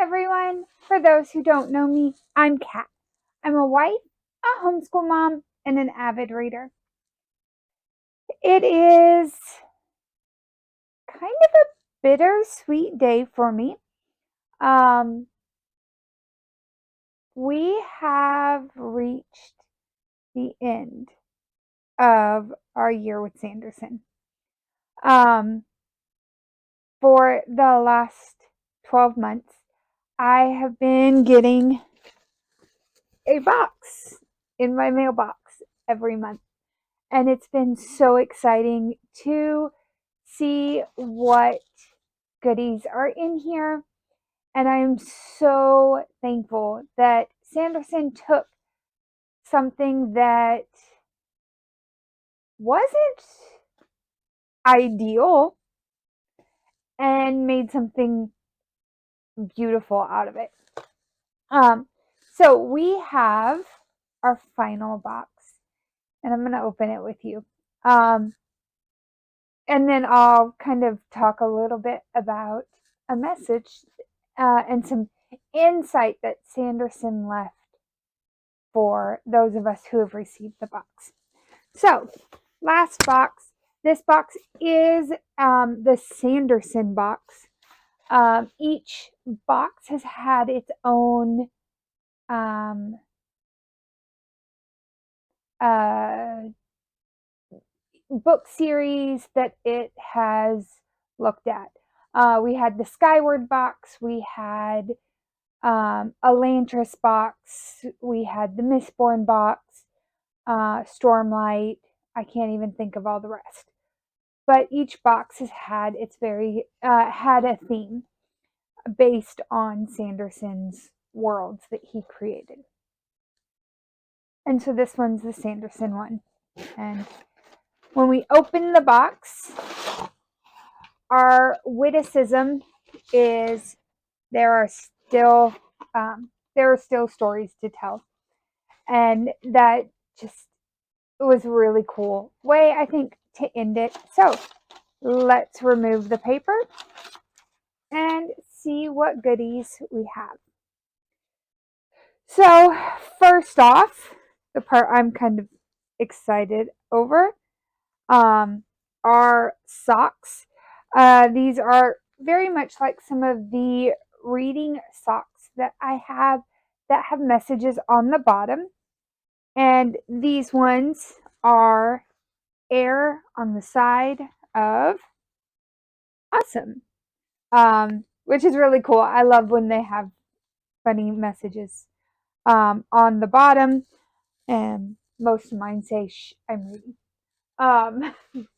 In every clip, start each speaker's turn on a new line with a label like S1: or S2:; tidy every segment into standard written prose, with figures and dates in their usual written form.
S1: everyone. For those who don't know me, I'm Kat. I'm a wife, a homeschool mom, and an avid reader. It is kind of a bittersweet day for me. We have reached the end of our year with Sanderson. For the last 12 months, I have been getting a box in my mailbox every month. And it's been so exciting to see what goodies are in here. And I am so thankful that Sanderson took something that wasn't ideal and made something beautiful out of it. So we have our final box, and I'm going to open it with you. And then I'll kind of talk a little bit about a message and some insight that Sanderson left for those of us who have received the box. So, last box. This box is the Sanderson box. Each box has had its own book series that it has looked at. We had the Skyward box, we had Elantris box, we had the Mistborn box, Stormlight. I can't even think of all the rest. But each box has had its had a theme based on Sanderson's worlds that he created. And so this one's the Sanderson one. And when we open the box, our witticism is there are still stories to tell, and that just was a really cool way, I think, to end it. So let's remove the paper and see what goodies we have. So first off, the part I'm kind of excited over are socks. These are very much like some of the reading socks that I have that have messages on the bottom. And these ones are air on the side of awesome, which is really cool. I love when they have funny messages on the bottom. And most of mine say, "Shh, I'm reading."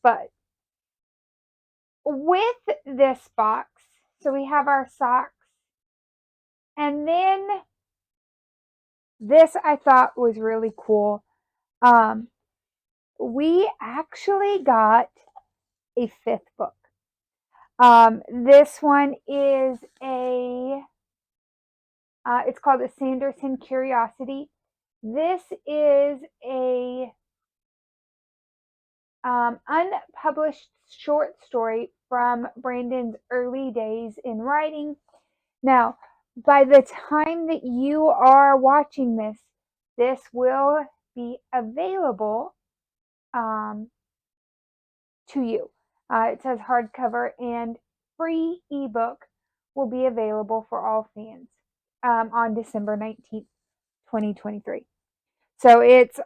S1: But with this box, so we have our socks, and then this I thought was really cool. We actually got a fifth book. This one is it's called a Sanderson Curiosity. This is a unpublished short story from Brandon's early days in writing. Now, by the time that you are watching this, this will be available to you. It says hardcover, and free ebook will be available for all fans on December 19th, 2023. So it's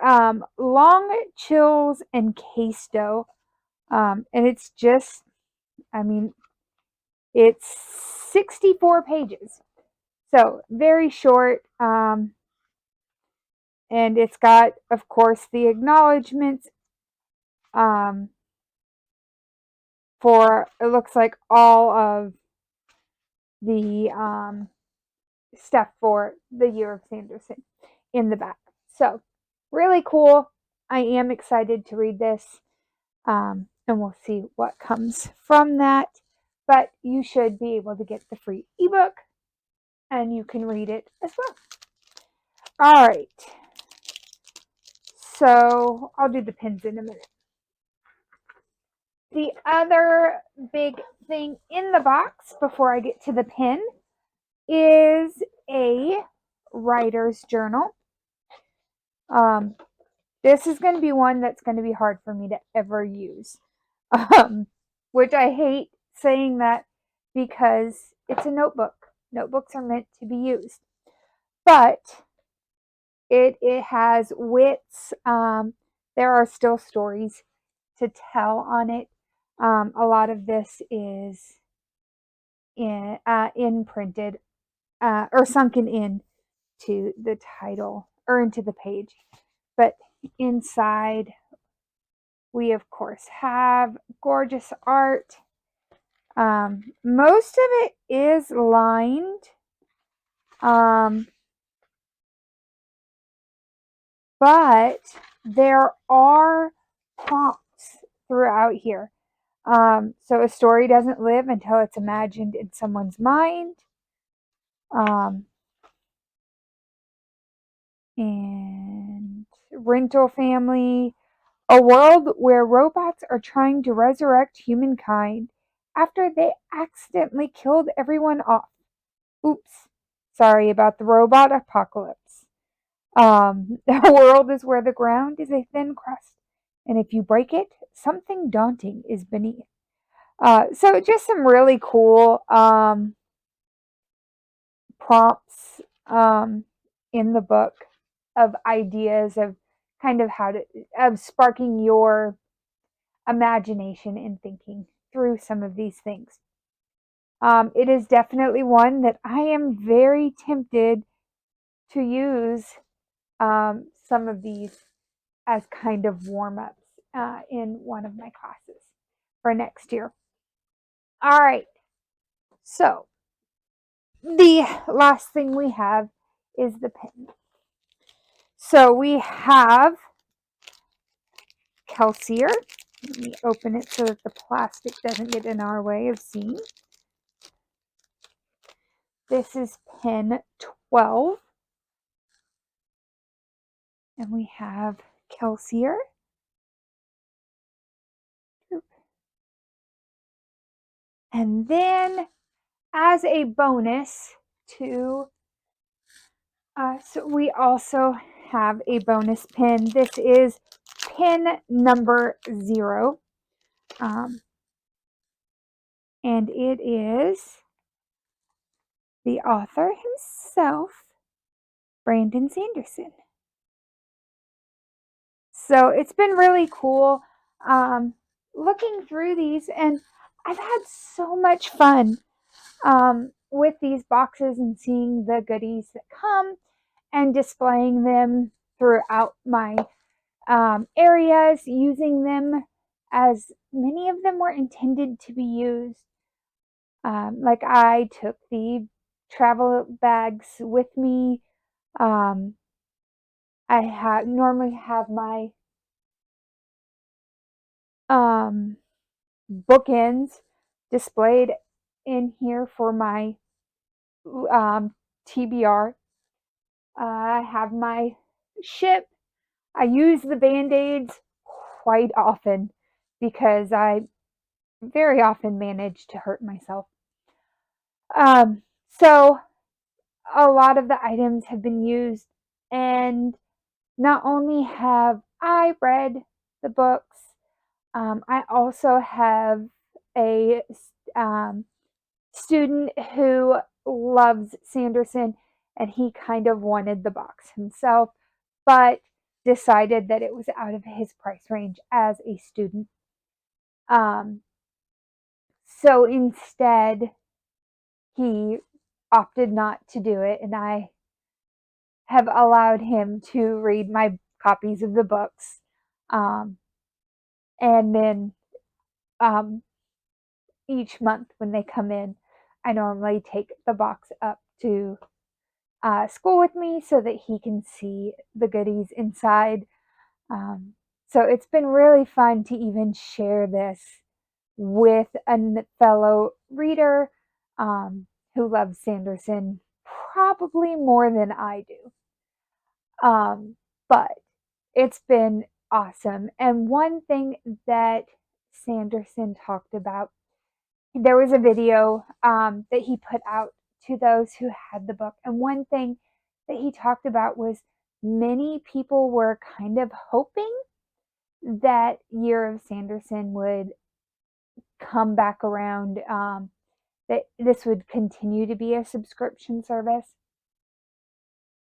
S1: Long Chills and Questo. And it's just, I mean, it's 64 pages. So very short. And it's got, of course, the acknowledgments for, it looks like, all of the stuff for the year of Sanderson in the back. So really cool. I am excited to read this. And we'll see what comes from that. But you should be able to get the free ebook and you can read it as well. All right. So I'll do the pins in a minute. The other big thing in the box before I get to the pin is a writer's journal. Um, this is going to be one that's going to be hard for me to ever use, which I hate saying that because it's a notebook. Notebooks are meant to be used, but it has wits. There are still stories to tell on it. A lot of this is in printed or sunken in to the title or into the page. But inside, we of course have gorgeous art. Most of it is lined. But there are prompts throughout here. So a story doesn't live until it's imagined in someone's mind. Um, and rental family, a world where robots are trying to resurrect humankind after they accidentally killed everyone off. Oops, sorry about the robot apocalypse. The world is where the ground is a thin crust, and if you break it, something daunting is beneath. So just some really cool prompts in the book of ideas of kind of how to of sparking your imagination and thinking through some of these things. It is definitely one that I am very tempted to use some of these as kind of warm ups in one of my classes for next year. All right, so the last thing we have is the pen. So we have Kelsier. Let me open it so that the plastic doesn't get in our way of seeing. This is pen 12. And we have Kelsier. And then as a bonus to us, we also have a bonus pin. This is pin number 0. And it is the author himself, Brandon Sanderson. So it's been really cool looking through these, and I've had so much fun with these boxes and seeing the goodies that come and displaying them throughout my areas, using them as many of them were intended to be used. Like I took the travel bags with me. I normally have my bookends displayed in here for my TBR. I have my ship. I use the band-aids quite often because I very often manage to hurt myself. So a lot of the items have been used, and not only have I read the books, I also have a student who loves Sanderson, and he kind of wanted the box himself, but decided that it was out of his price range as a student. So instead, he opted not to do it, and I have allowed him to read my copies of the books. And then each month when they come in, I normally take the box up to school with me so that he can see the goodies inside. So it's been really fun to even share this with a fellow reader who loves Sanderson probably more than I do. But it's been awesome. And one thing that Sanderson talked about, there was a video that he put out to those who had the book. And one thing that he talked about was many people were kind of hoping that Year of Sanderson would come back around, that this would continue to be a subscription service.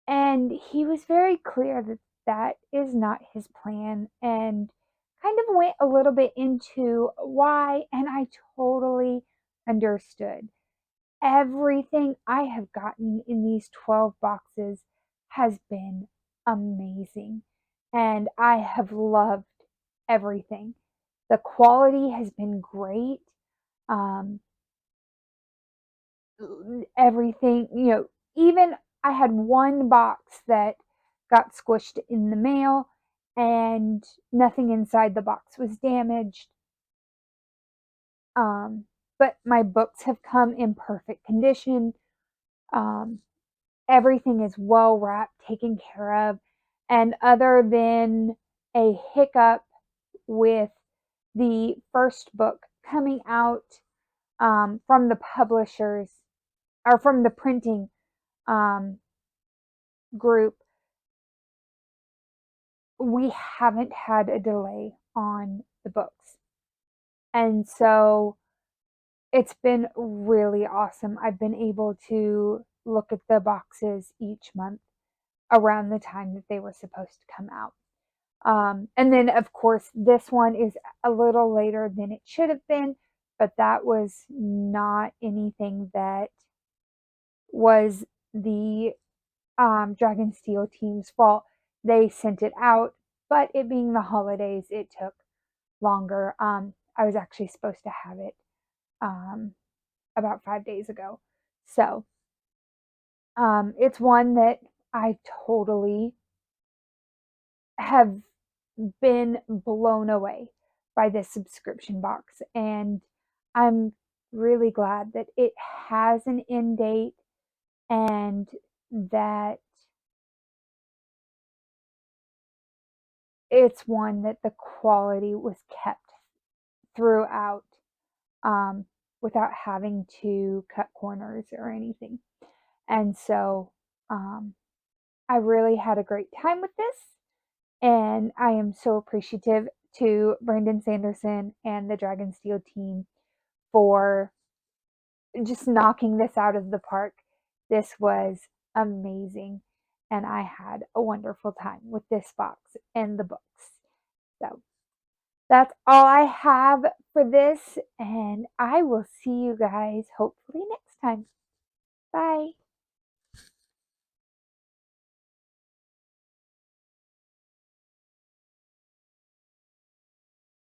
S1: And he was very clear that that is not his plan, and kind of went a little bit into why, and I totally understood. Everything I have gotten in these 12 boxes has been amazing, and I have loved everything. The quality has been great. Um, Everything, even I had one box that got squished in the mail and nothing inside the box was damaged. Um, but my books have come in perfect condition. Um, Everything is well wrapped, taken care of. And other than a hiccup with the first book coming out from the publishers or from the printing um, group, we haven't had a delay on the books. And so it's been really awesome. I've been able to look at the boxes each month around the time that they were supposed to come out. And then, of course, this one is a little later than it should have been, but that was not anything that was the Dragonsteel team's fault. They sent it out, but it being the holidays, it took longer. I was actually supposed to have it um, about 5 days ago. So it's one that I totally have been blown away by this subscription box. And I'm really glad that it has an end date and that it's one that the quality was kept throughout, um, without having to cut corners or anything. And so I really had a great time with this. And I am so appreciative to Brandon Sanderson and the Dragonsteel team for just knocking this out of the park. This was amazing. And I had a wonderful time with this box and the books. So that's all I have for this. And I will see you guys hopefully next time. Bye.